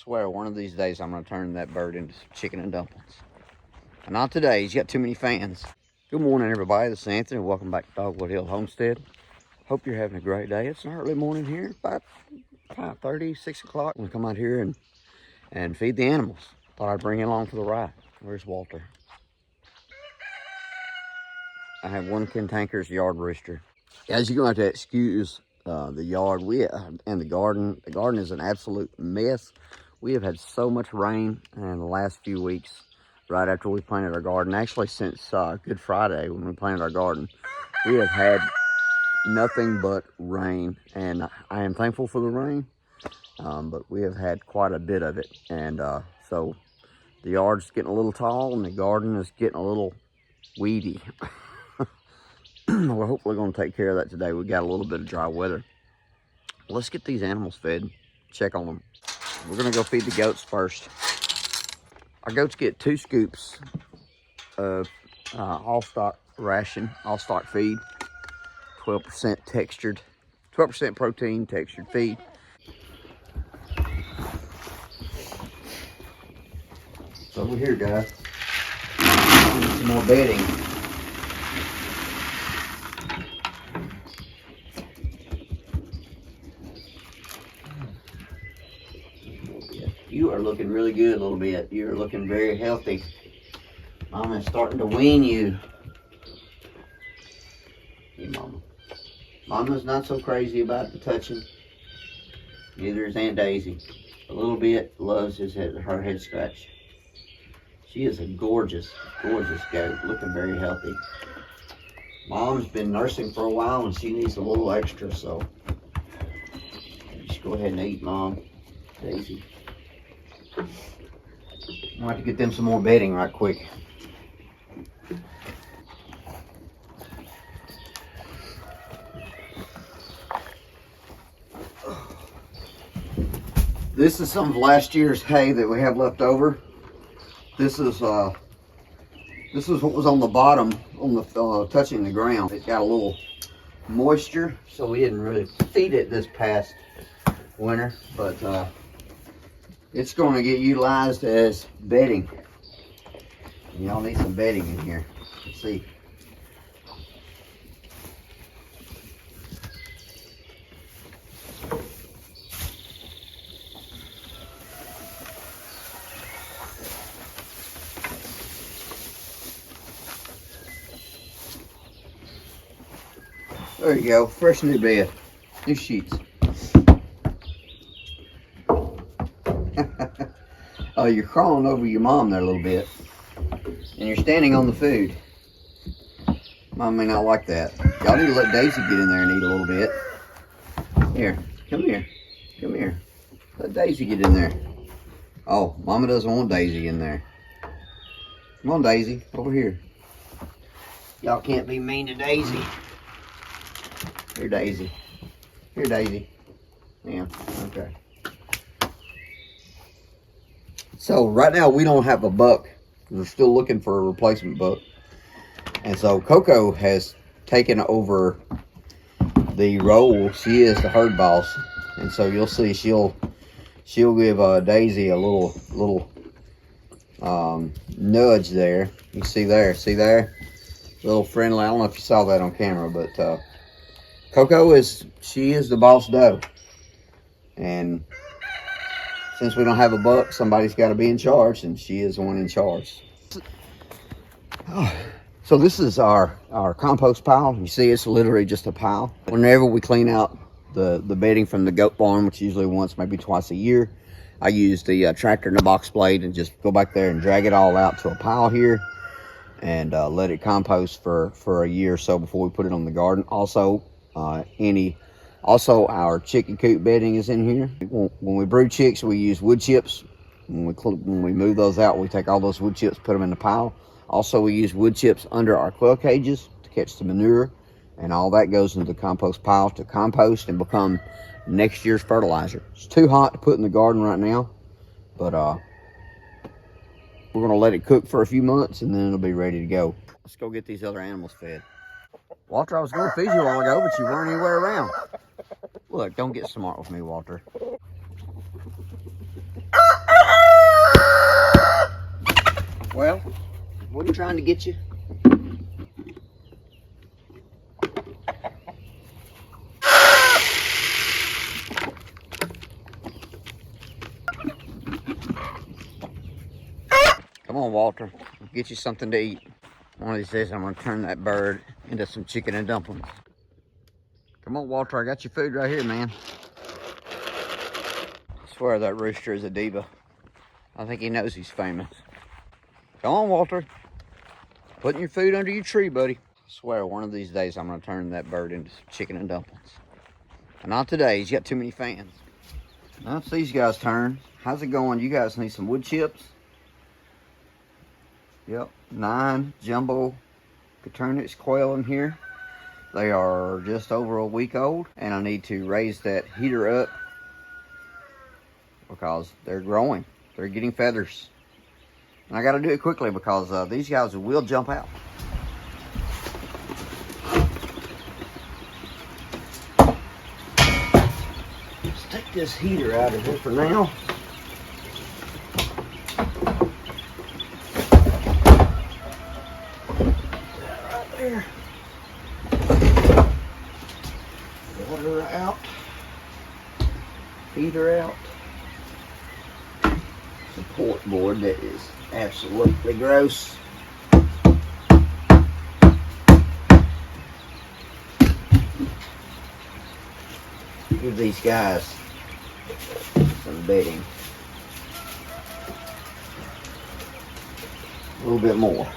swear one of these days I'm going to turn that bird into some chicken and dumplings. And not today, he's got too many fans. Good morning, everybody. This is Anthony. Welcome back to Dogwood Hill Homestead. Hope you're having a great day. It's an early morning here, about 5:30, 6 o'clock. I'm going to come out here and feed the animals. Thought I'd bring you along for the ride. Where's Walter? I have one cantankerous yard rooster. As you're going to have to excuse the yard and the garden. The garden is an absolute mess. We have had so much rain in the last few weeks right after we planted our garden. Actually, since Good Friday when we planted our garden, we have had nothing but rain. And I am thankful for the rain, but we have had quite a bit of it. And so the yard's getting a little tall and the garden is getting a little weedy. We're hopefully going to take care of that today. We got a little bit of dry weather. Let's get these animals fed, check on them. We're going to go feed the goats first. Our goats get 2 scoops of all-stock ration, all-stock feed, 12% textured, 12% protein textured feed. So over here, guys, some more bedding. You are looking really good a little bit. You're looking very healthy. Mama's starting to wean you. Hey, Mama. Mama's not so crazy about the touching. Neither is Aunt Daisy. A little bit loves her head scratch. She is a gorgeous, gorgeous goat. Looking very healthy. Mom's been nursing for a while and she needs a little extra, so just go ahead and eat, Mom. Daisy. I'm going to have to get them some more bedding right quick. This is some of last year's hay that we have left over. This is what was on the bottom, on the touching the ground. It got a little moisture, so we didn't really feed it this past winter, but it's going to get utilized as bedding. Y'all need some bedding in here. Let's see. There you go. Fresh new bed. New sheets. Oh, you're crawling over your mom there a little bit. And you're standing on the food. Mom may not like that. Y'all need to let Daisy get in there and eat a little bit. Here, come here. Come here. Let Daisy get in there. Oh, Mama doesn't want Daisy in there. Come on, Daisy. Over here. Y'all can't be mean to Daisy. Here, Daisy. Here, Daisy. Yeah, okay. So right now we don't have a buck. We're still looking for a replacement buck. And so Coco has taken over the role. She is the herd boss. And so you'll see she'll give Daisy a little nudge there. You see there? Little friendly. I don't know if you saw that on camera, but Coco is the boss doe. And since we don't have a buck, somebody's got to be in charge, and she is the one in charge. Oh, so this is our compost pile. You see it's literally just a pile. Whenever we clean out the bedding from the goat barn, which usually once, maybe twice a year, I use the tractor and the box blade and just go back there and drag it all out to a pile here and let it compost for a year or so before we put it on the garden. Also, our chicken coop bedding is in here. When we brood chicks, we use wood chips. When we move those out, we take all those wood chips, put them in the pile. Also, we use wood chips under our quail cages to catch the manure, and all that goes into the compost pile to compost and become next year's fertilizer. It's too hot to put in the garden right now, but we're going to let it cook for a few months, and then it'll be ready to go. Let's go get these other animals fed. Walter, I was going to feed you a while ago, but you weren't anywhere around. Look, don't get smart with me, Walter. Well, what are you trying to get you? Come on, Walter. I'll get you something to eat. One of these days, I'm going to turn that bird into some chicken and dumplings. Come on, Walter. I got your food right here, man. I swear that rooster is a diva. I think he knows he's famous. Come on, Walter. Putting your food under your tree, buddy. I swear, one of these days, I'm going to turn that bird into some chicken and dumplings. But not today. He's got too many fans. Now it's these guys' turn. How's it going? You guys need some wood chips? Yep, 9 jumbo Coturnix quail in here. They are just over a week old, and I need to raise that heater up because they're growing. They're getting feathers. And I got to do it quickly because these guys will jump out. Let's take this heater out of here for now. There. Water out. Feeder out. Support board that is absolutely gross. Give these guys some bedding. A little bit more.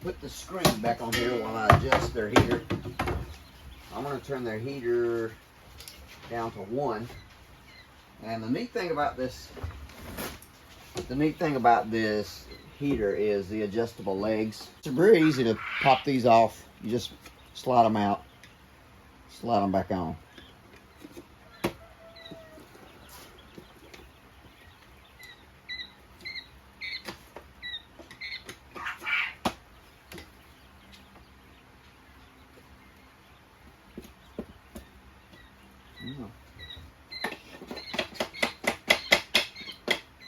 Put the screen back on here while I adjust their heater. I'm going to turn their heater down to 1. And the neat thing about this heater is the adjustable legs. It's very easy to pop these off. You just slide them out, slide them back on.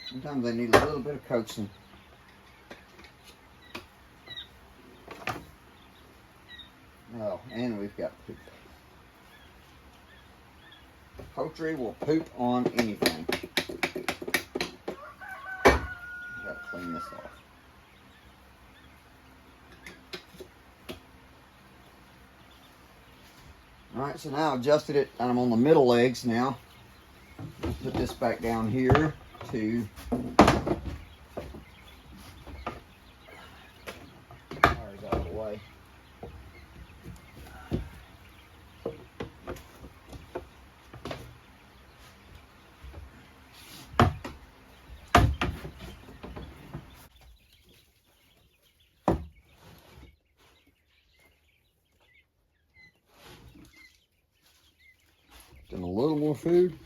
Sometimes they need a little bit of coaxing. Oh, and we've got poop. Poultry will poop on anything. Gotta clean this off. Alright, so now I've adjusted it and I'm on the middle legs now. Let's put this back down here to out of the way. Then a little more food.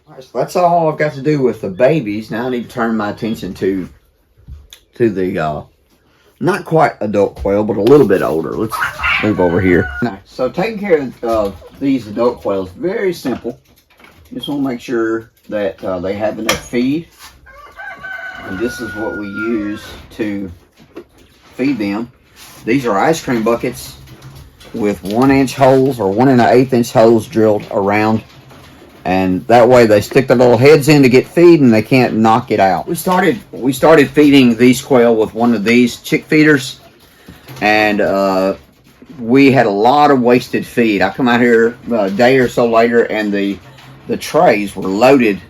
Alright, so that's all I've got to do with the babies. Now I need to turn my attention to the not quite adult quail, but a little bit older. Let's move over here. So taking care of these adult quails, very simple. Just want to make sure that they have enough feed. And this is what we use to feed them. These are ice cream buckets with 1-inch holes or 1 1/8 inch holes drilled around. And that way they stick their little heads in to get feed and they can't knock it out. We started feeding these quail with one of these chick feeders, and we had a lot of wasted feed. I come out here a day or so later and the trays were loaded.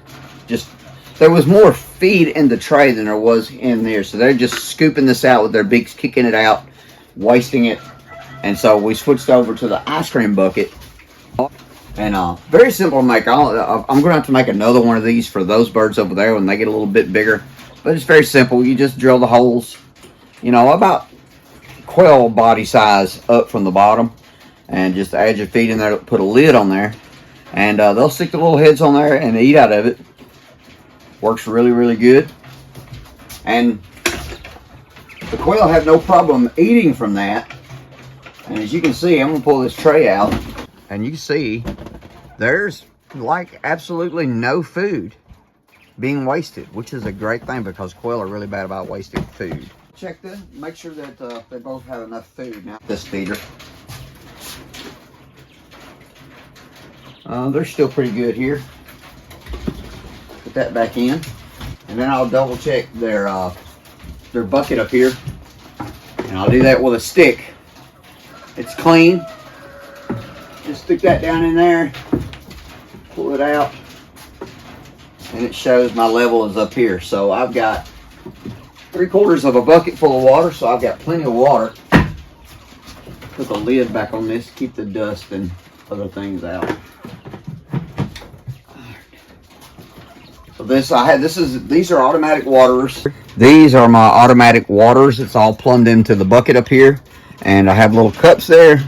Just there was more feed in the tray than there was in there. So they're just scooping this out with their beaks, kicking it out, wasting it. And so we switched over to the ice cream bucket. And very simple to make. I'm going to have to make another one of these for those birds over there when they get a little bit bigger. But it's very simple. You just drill the holes, you know, about quail body size up from the bottom. And just add your feed in there, put a lid on there. And they'll stick the little heads on there and eat out of it. Works really, really good. And the quail have no problem eating from that. And as you can see, I'm gonna pull this tray out, and you can see there's like absolutely no food being wasted, which is a great thing because quail are really bad about wasting food. Check this, make sure that they both have enough food. Now this feeder, they're still pretty good here. Put that back in, and then I'll double check their bucket up here, and I'll do that with a stick. It's clean. Just stick that down in there, pull it out, and it shows my level is up here. So I've got 3/4 of a bucket full of water, so I've got plenty of water. Put the lid back on this, keep the dust and other things out. So these are automatic waterers. These are my automatic waters. It's all plumbed into the bucket up here, and I have little cups there.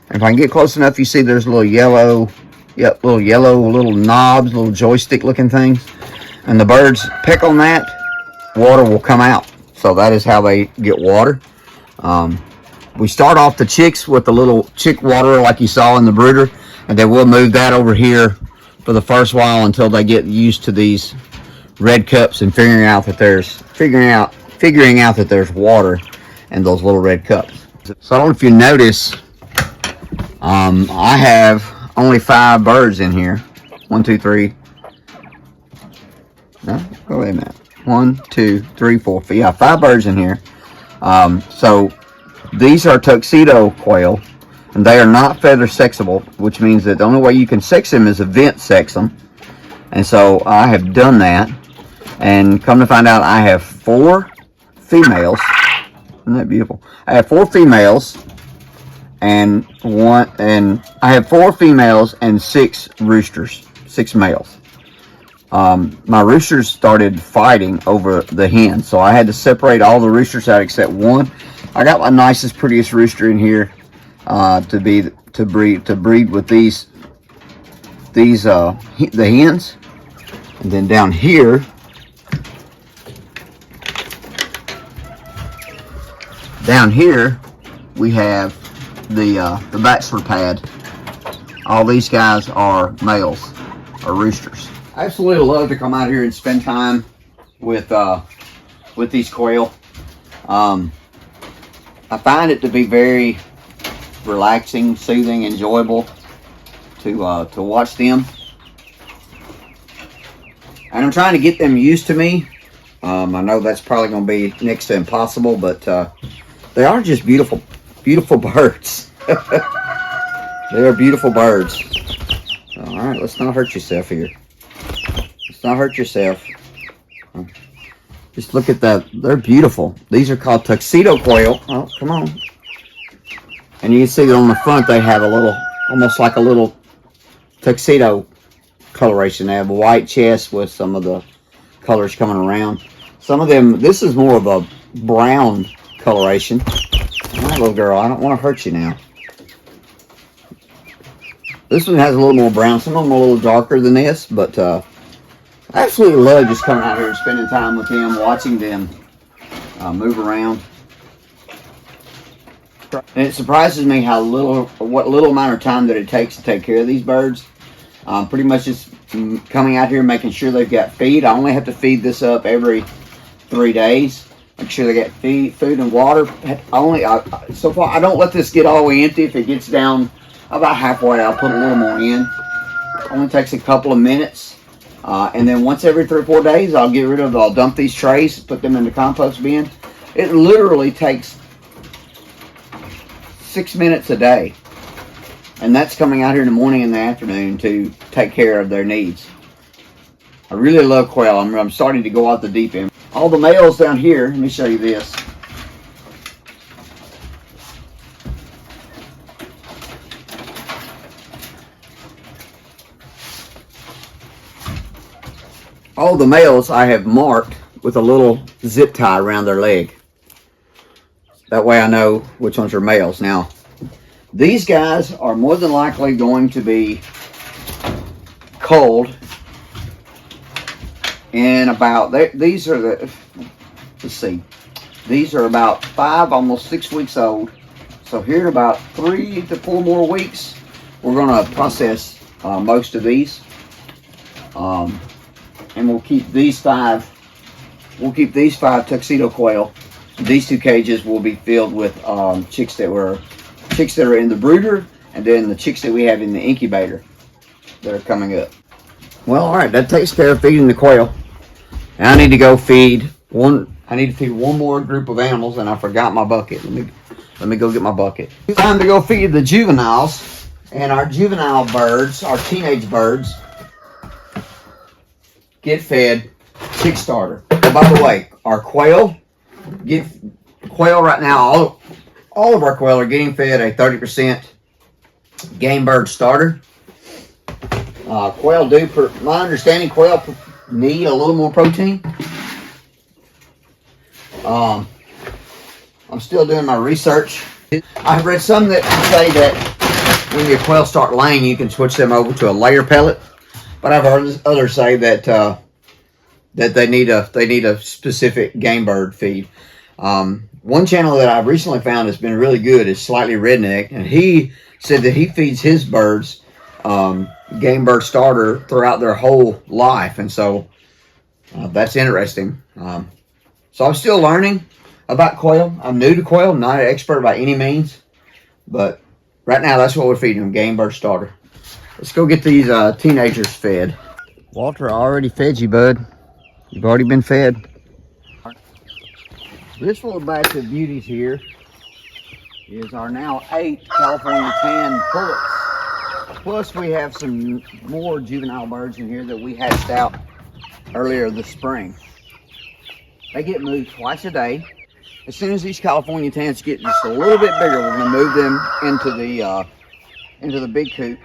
If I can get close enough, you see there's little yellow, little knobs, little joystick looking things. And the birds peck on that, water will come out. So that is how they get water. We start off the chicks with the little chick water like you saw in the brooder, and then we'll move that over here for the first while until they get used to these red cups and figuring out that there's water in those little red cups. So I don't know if you notice, I have only 5 birds in here. 1, 2, 3. No, oh, wait a minute. 1, 2, 3, 4. Yeah, 5 birds in here. So these are tuxedo quail, and they are not feather sexable, which means that the only way you can sex them is to vent sex them. And so I have done that, and come to find out, I have 4 females. Isn't that beautiful? I have 4 females, and I have 4 females and 6 roosters, 6 males. My roosters started fighting over the hens, so I had to separate all the roosters out except one. I got my nicest, prettiest rooster in here to breed with the hens. And then down here, we have the bachelor pad. All these guys are males, or roosters. I absolutely love to come out here and spend time with these quail. I find it to be very relaxing, soothing, enjoyable to watch them. And I'm trying to get them used to me. I know that's probably going to be next to impossible, but they are just beautiful, beautiful birds. They are beautiful birds. All right, let's not hurt yourself here. Let's not hurt yourself. Just look at that. They're beautiful. These are called tuxedo quail. Oh, come on. And you can see that on the front they have a little, almost like a little tuxedo coloration. They have a white chest with some of the colors coming around. Some of them, this is more of a brown coloration. All right, little girl, I don't want to hurt you now. This one has a little more brown. Some of them are a little darker than this, but I absolutely love just coming out here and spending time with them, watching them move around. And it surprises me what little amount of time that it takes to take care of these birds. Pretty much just coming out here and making sure they've got feed. I only have to feed this up every 3 days. Make sure they get food and water. So far, I don't let this get all the way empty. If it gets down about halfway, I'll put a little more in. It only takes a couple of minutes. And then once every 3 or 4 days, I'll dump these trays, put them in the compost bin. It literally takes 6 minutes a day. And that's coming out here in the morning and the afternoon to take care of their needs. I really love quail. I'm starting to go out the deep end. All the males down here, let me show you this. All the males I have marked with a little zip tie around their leg. That way I know which ones are males. Now, these guys are more than likely going to be culled in about, these are let's see. These are about 5, almost 6 weeks old. So here in about 3 to 4 more weeks, we're gonna process most of these. And we'll keep these 5. We'll keep these 5 tuxedo quail. These 2 cages will be filled with chicks that are in the brooder, and then the chicks that we have in the incubator that are coming up. Well, all right, that takes care of feeding the quail. And I need to go feed one. I need to feed one more group of animals, and I forgot my bucket. Let me go get my bucket. Time to go feed the juveniles, and our juvenile birds, our teenage birds, get fed chick starter. Oh, by the way, our quail right now. All of our quail are getting fed a 30% game bird starter. Quail do, per my understanding, quail need a little more protein. I'm still doing my research. I've read some that say that when your quail start laying, you can switch them over to a layer pellet. But I've heard others say that that they need a specific game bird feed. One channel that I've recently found that's been really good is Slightly Redneck, and he said that he feeds his birds game bird starter throughout their whole life, and so that's interesting. So I'm still learning about quail. I'm new to quail, not an expert by any means, but right now that's what we're feeding them, game bird starter. Let's go get these teenagers fed. Walter, I already fed you, bud. You've already been fed. This little batch of beauties here is our now 8 California tan pullets. Plus we have some more juvenile birds in here that we hatched out earlier this spring. They get moved twice a day. As soon as these California tans get just a little bit bigger, we're going to move them into the big coop.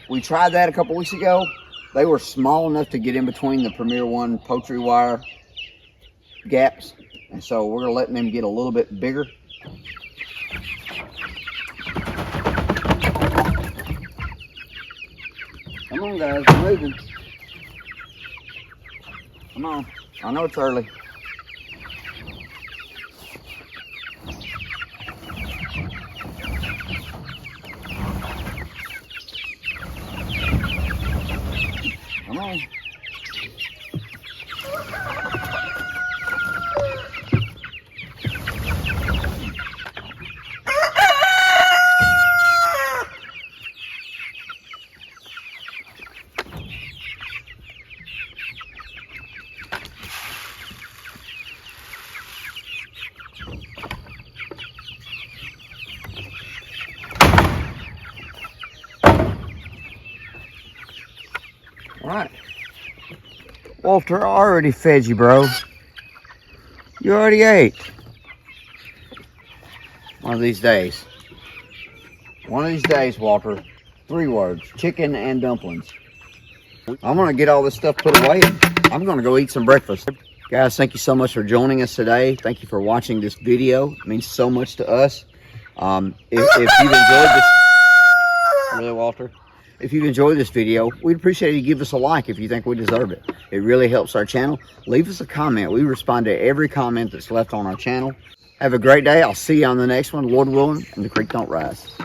We tried that a couple weeks ago. They were small enough to get in between the Premier One poultry wire gaps. And so we're letting them get a little bit bigger. Come on, guys, we're moving. Come on. I know it's early. Come on. All right. Walter, I already fed you, bro. You already ate. One of these days. One of these days, Walter. 3 words. Chicken and dumplings. I'm going to get all this stuff put away. I'm going to go eat some breakfast. Guys, thank you so much for joining us today. Thank you for watching this video. It means so much to us. If you've enjoyed this... Really, Walter? If you've enjoyed this video, we'd appreciate you give us a like if you think we deserve it. It really helps our channel. Leave us a comment. We respond to every comment that's left on our channel. Have a great day. I'll see you on the next one, Lord willing, and the creek don't rise.